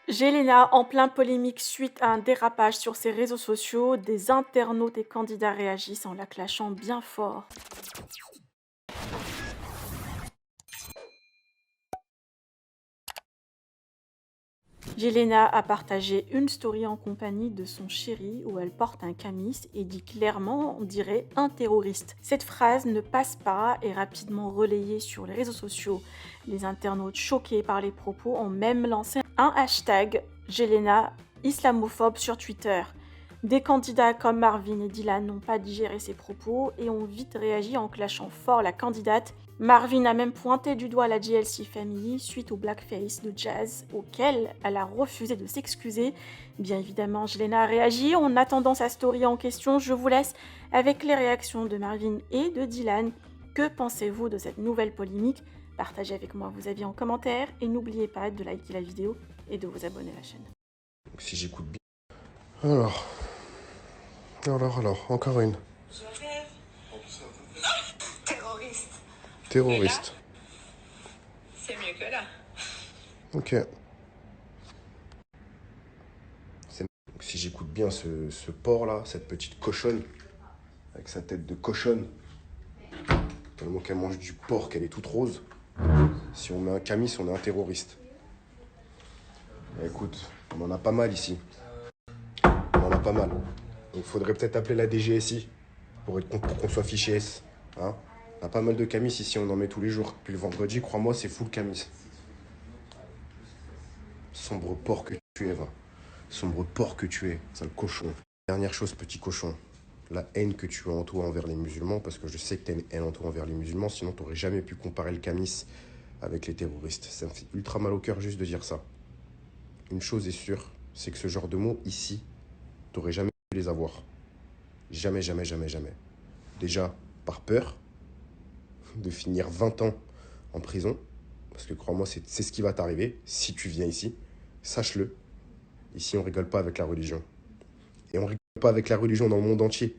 Jelena, en plein polémique suite à un dérapage sur ses réseaux sociaux, des internautes et candidats réagissent en la clashant bien fort. Jelena a partagé une story en compagnie de son chéri où elle porte un camis et dit clairement, on dirait, un terroriste. Cette phrase ne passe pas et rapidement relayée sur les réseaux sociaux. Les internautes choqués par les propos ont même lancé un hashtag Jelena islamophobe sur Twitter. Des candidats comme Marvin et Dylan n'ont pas digéré ces propos et ont vite réagi en clashant fort la candidate. Marvin a même pointé du doigt la GLC Family suite au blackface de Jazz, auquel elle a refusé de s'excuser. Bien évidemment, Jelena a réagi. En attendant sa story en question, je vous laisse avec les réactions de Marvin et de Dylan. Que pensez-vous de cette nouvelle polémique? Partagez avec moi vos avis en commentaire et n'oubliez pas de liker la vidéo et de vous abonner à la chaîne. Si j'écoute bien. Alors, encore une. Terroriste. Terroriste. C'est mieux que là. Ok. Si j'écoute bien ce porc là, cette petite cochonne, avec sa tête de cochonne, tellement qu'elle mange du porc, qu'elle est toute rose. Si on met un camis, on est un terroriste. Écoute, on en a pas mal ici. On en a pas mal. Donc faudrait peut-être appeler la DGSI pour qu'on soit fiché S. Hein, on a pas mal de camis ici, on en met tous les jours. Puis le vendredi, crois-moi, c'est full camis. Sombre porc que tu es, va. Sombre porc que tu es, sale cochon. Dernière chose, petit cochon. La haine que tu as en toi envers les musulmans, parce que je sais que tu as une haine en toi envers les musulmans, sinon tu n'aurais jamais pu comparer le camis avec les terroristes. Ça me fait ultra mal au cœur juste de dire ça. Une chose est sûre, c'est que ce genre de mots ici, tu n'aurais jamais pu les avoir. Jamais, jamais, jamais, jamais. Déjà, par peur de finir 20 ans en prison, parce que crois-moi, c'est ce qui va t'arriver si tu viens ici. Sache-le. Ici, on rigole pas avec la religion. Et on rigole pas avec la religion dans le monde entier.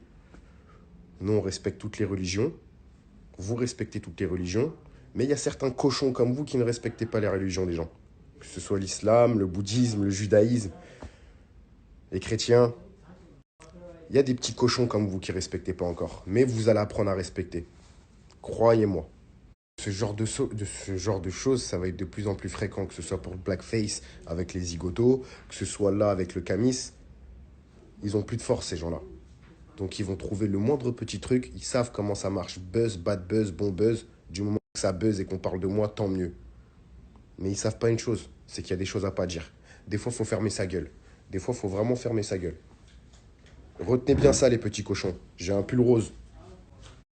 Nous, on respecte toutes les religions. Vous respectez toutes les religions. Mais il y a certains cochons comme vous qui ne respectez pas les religions des gens. Que ce soit l'islam, le bouddhisme, le judaïsme, les chrétiens. Il y a des petits cochons comme vous qui ne respectez pas encore. Mais vous allez apprendre à respecter. Croyez-moi. Ce genre de choses, ça va être de plus en plus fréquent, que ce soit pour le blackface avec les zigotos, que ce soit là avec le camis. Ils ont plus de force, ces gens-là. Donc ils vont trouver le moindre petit truc, ils savent comment ça marche. Buzz, bad buzz, bon buzz. Du moment que ça buzz et qu'on parle de moi, tant mieux. Mais ils savent pas une chose, c'est qu'il y a des choses à pas dire. Des fois, il faut fermer sa gueule. Des fois, il faut vraiment fermer sa gueule. Retenez bien ça, les petits cochons. J'ai un pull rose.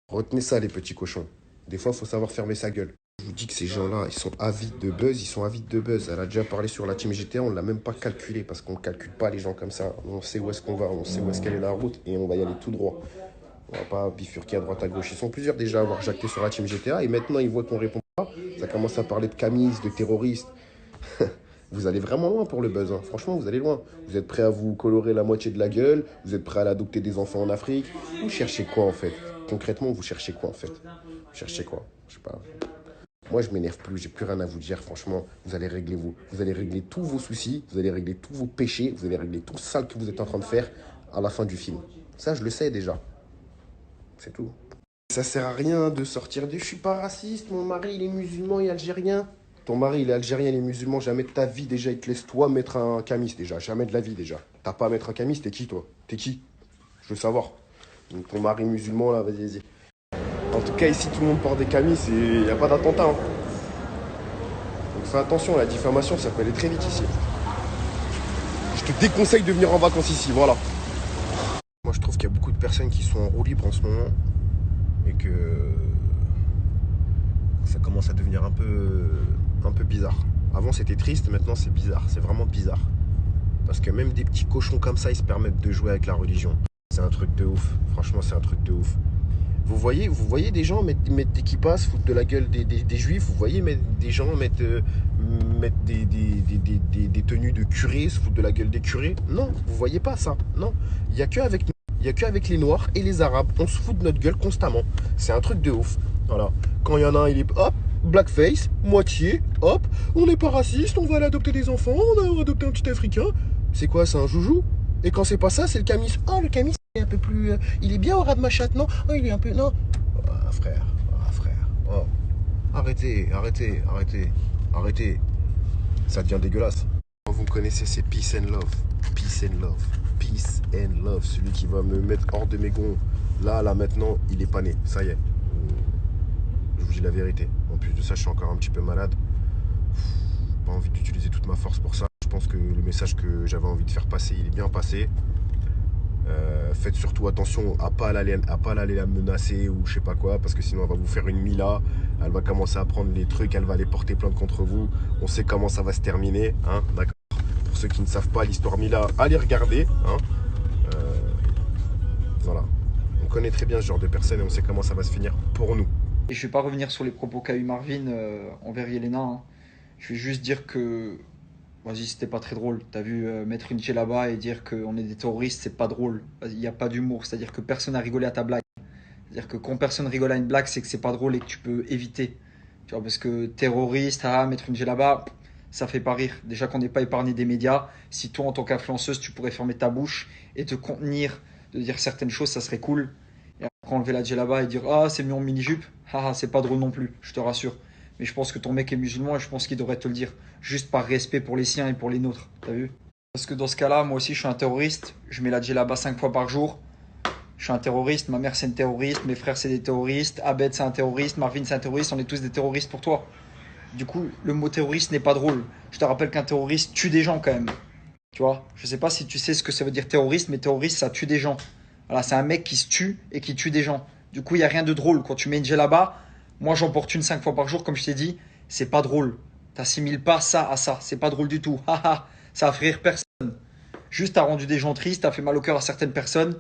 Retenez ça, les petits cochons. Des fois, il faut savoir fermer sa gueule. Je vous dis que ces gens-là, ils sont avides de buzz, ils sont avides de buzz. Elle a déjà parlé sur la team GTA, on ne l'a même pas calculé parce qu'on ne calcule pas les gens comme ça. On sait où est-ce qu'on va, on sait où est-ce qu'elle est la route et on va y aller tout droit. On va pas bifurquer à droite à gauche. Ils sont plusieurs déjà à avoir jacté sur la team GTA et maintenant ils voient qu'on répond pas. Ça commence à parler de camis, de terroristes. Vous allez vraiment loin pour le buzz, hein. Franchement, vous allez loin. Vous êtes prêts à vous colorer la moitié de la gueule, vous êtes prêts à adopter des enfants en Afrique. Vous cherchez quoi en fait? Concrètement, vous cherchez quoi en fait? Vous cherchez quoi? Je sais pas. Moi, je m'énerve plus, j'ai plus rien à vous dire. Franchement, vous allez régler vous allez régler tous vos soucis, vous allez régler tous vos péchés, vous allez régler tout le sale que vous êtes en train de faire à la fin du film. Ça, je le sais déjà. C'est tout. Ça sert à rien de sortir de « je suis pas raciste, mon mari il est musulman et algérien ». Ton mari il est algérien, il est musulman, jamais de ta vie déjà il te laisse toi mettre un camis déjà, jamais de la vie déjà. T'as pas à mettre un camis, t'es qui toi? T'es qui? Je veux savoir. Donc, ton mari musulman là, vas-y. En tout cas ici tout le monde porte des camis, il n'y a pas d'attentat. Hein. Donc fais attention, la diffamation ça peut aller très vite ici. Je te déconseille de venir en vacances ici, voilà. Moi je trouve qu'il y a beaucoup de personnes qui sont en roue libre en ce moment et que ça commence à devenir un peu bizarre. Avant c'était triste, maintenant c'est bizarre, c'est vraiment bizarre. Parce que même des petits cochons comme ça, ils se permettent de jouer avec la religion. C'est un truc de ouf, franchement c'est un truc de ouf. Vous voyez des gens mettre des kippas, se foutre de la gueule des juifs. Vous voyez des gens mettre des tenues de curés, se foutre de la gueule des curés. Non, vous voyez pas ça. Non, il n'y a qu'avec nous. Il n'y a qu'avec les noirs et les arabes. On se fout de notre gueule constamment. C'est un truc de ouf. Voilà. Quand il y en a un, il est... Hop, blackface, moitié, hop, on n'est pas raciste, on va aller adopter des enfants, on va adopter un petit africain. C'est quoi, c'est un joujou? Et quand c'est pas ça, c'est le camis. Oh, le camis, il est un peu plus... il est bien au ras de ma chatte, non? Oh, il est un peu... Non. Ah, frère. Ah, frère. Oh. Arrêtez. Ça devient dégueulasse. Vous me connaissez, c'est peace and love. Peace and love. Peace and love. Celui qui va me mettre hors de mes gonds. Là, maintenant, il est pas né. Ça y est. Je vous dis la vérité. En plus de ça, je suis encore un petit peu malade. Pas envie d'utiliser toute ma force pour ça. Je pense que le message que j'avais envie de faire passer, il est bien passé. Faites surtout attention à pas aller la menacer ou je sais pas quoi, parce que sinon elle va vous faire une mila, elle va commencer à prendre les trucs, elle va aller porter plainte contre vous. On sait comment ça va se terminer, hein, d'accord. Pour ceux qui ne savent pas l'histoire mila, allez regarder, hein. Voilà, on connaît très bien ce genre de personnes et on sait comment ça va se finir pour nous. Et je vais pas revenir sur les propos qu'a eu Marvin envers Yelena, hein. Je vais juste dire que vas-y, c'était pas très drôle. T'as vu mettre une djellaba et dire qu'on est des terroristes, c'est pas drôle. Il n'y a pas d'humour. C'est-à-dire que personne n'a rigolé à ta blague. C'est-à-dire que quand personne rigole à une blague, c'est que c'est pas drôle et que tu peux éviter. Tu vois, parce que terroriste, mettre une djellaba, ça fait pas rire. Déjà qu'on n'est pas épargné des médias. Si toi, en tant qu'influenceuse, tu pourrais fermer ta bouche et te contenir de dire certaines choses, ça serait cool. Et après enlever la djellaba et dire ah, c'est mieux en mini-jupe, c'est pas drôle non plus, je te rassure. Mais je pense que ton mec est musulman et je pense qu'il devrait te le dire. Juste par respect pour les siens et pour les nôtres. T'as vu? Parce que dans ce cas-là, moi aussi, je suis un terroriste. Je mets la djellaba 5 fois par jour. Je suis un terroriste. Ma mère, c'est une terroriste. Mes frères, c'est des terroristes. Abed, c'est un terroriste. Marvin, c'est un terroriste. On est tous des terroristes pour toi. Du coup, le mot terroriste n'est pas drôle. Je te rappelle qu'un terroriste tue des gens quand même. Tu vois? Je sais pas si tu sais ce que ça veut dire terroriste, mais terroriste, ça tue des gens. Voilà, c'est un mec qui se tue et qui tue des gens. Du coup, il n'y a rien de drôle. Quand tu mets une djellaba, moi, j'en porte une 5 fois par jour, comme je t'ai dit. C'est pas drôle. T'assimiles pas ça à ça. C'est pas drôle du tout. Ça a fait rire personne. Juste, t'as rendu des gens tristes, t'as fait mal au cœur à certaines personnes.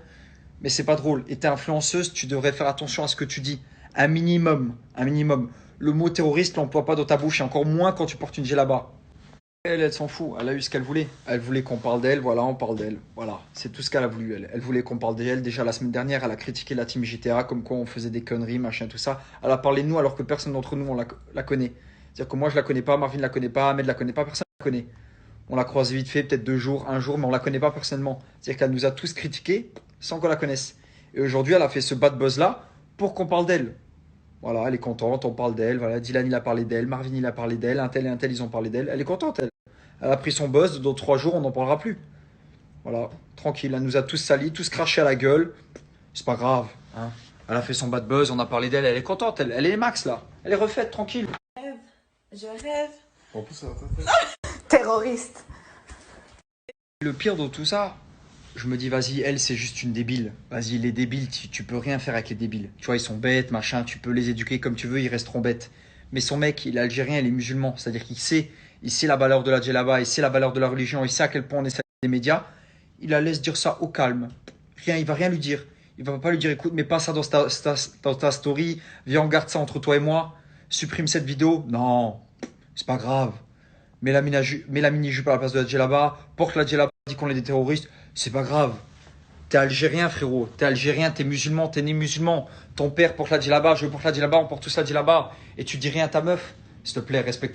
Mais c'est pas drôle. Et t'es influenceuse, tu devrais faire attention à ce que tu dis. Un minimum. Un minimum. Le mot terroriste, l'emploie pas dans ta bouche. Et encore moins quand tu portes une djellaba. Elle s'en fout. Elle a eu ce qu'elle voulait. Elle voulait qu'on parle d'elle. Voilà, on parle d'elle. Voilà. C'est tout ce qu'elle a voulu, elle. Elle voulait qu'on parle d'elle. Déjà, la semaine dernière, elle a critiqué la team GTA, comme quoi on faisait des conneries, machin, tout ça. Elle a parlé de nous alors que personne d'entre nous, on la connaît. C'est-à-dire que moi, je la connais pas, Marvin la connaît pas, Ahmed la connaît pas, personne la connaît. On l'a croisée vite fait, peut-être 2 jours, 1 jour, mais on la connaît pas personnellement. C'est-à-dire qu'elle nous a tous critiqués sans qu'on la connaisse. Et aujourd'hui, elle a fait ce bad buzz-là pour qu'on parle d'elle. Voilà, elle est contente, on parle d'elle. Voilà, Dylan, il a parlé d'elle, Marvin, il a parlé d'elle, un tel et un tel, ils ont parlé d'elle. Elle est contente, elle. Elle a pris son buzz, dans 3 jours, on n'en parlera plus. Voilà, tranquille, elle nous a tous salis, tous crachés à la gueule. C'est pas grave, hein. Elle a fait son bad buzz, on a parlé d'elle, elle est contente, elle est max là. Elle est refaite, tranquille. Je rêve. En plus, ça va pas faire. Terroriste. Le pire de tout ça, je me dis, vas-y, elle, c'est juste une débile. Vas-y, les débiles, tu peux rien faire avec les débiles. Tu vois, ils sont bêtes, machin, tu peux les éduquer comme tu veux, ils resteront bêtes. Mais son mec, il est algérien, il est musulman. C'est-à-dire qu'il sait la valeur de la djellaba, il sait la valeur de la religion, il sait à quel point on est salué des médias. Il la laisse dire ça au calme. Rien, il va rien lui dire. Il va pas lui dire, écoute, mets pas ça dans ta story, viens, on garde ça entre toi et moi, supprime cette vidéo. Non, c'est pas grave. Mets la mini-jupe à la place de la djellaba, porte la djellaba, dis qu'on est des terroristes, c'est pas grave. T'es algérien, frérot. T'es algérien, t'es musulman, t'es né musulman. Ton père porte la djellaba, je porte la djellaba, on porte tous la djellaba. Et tu dis rien à ta meuf. S'il te plaît, respecte-nous.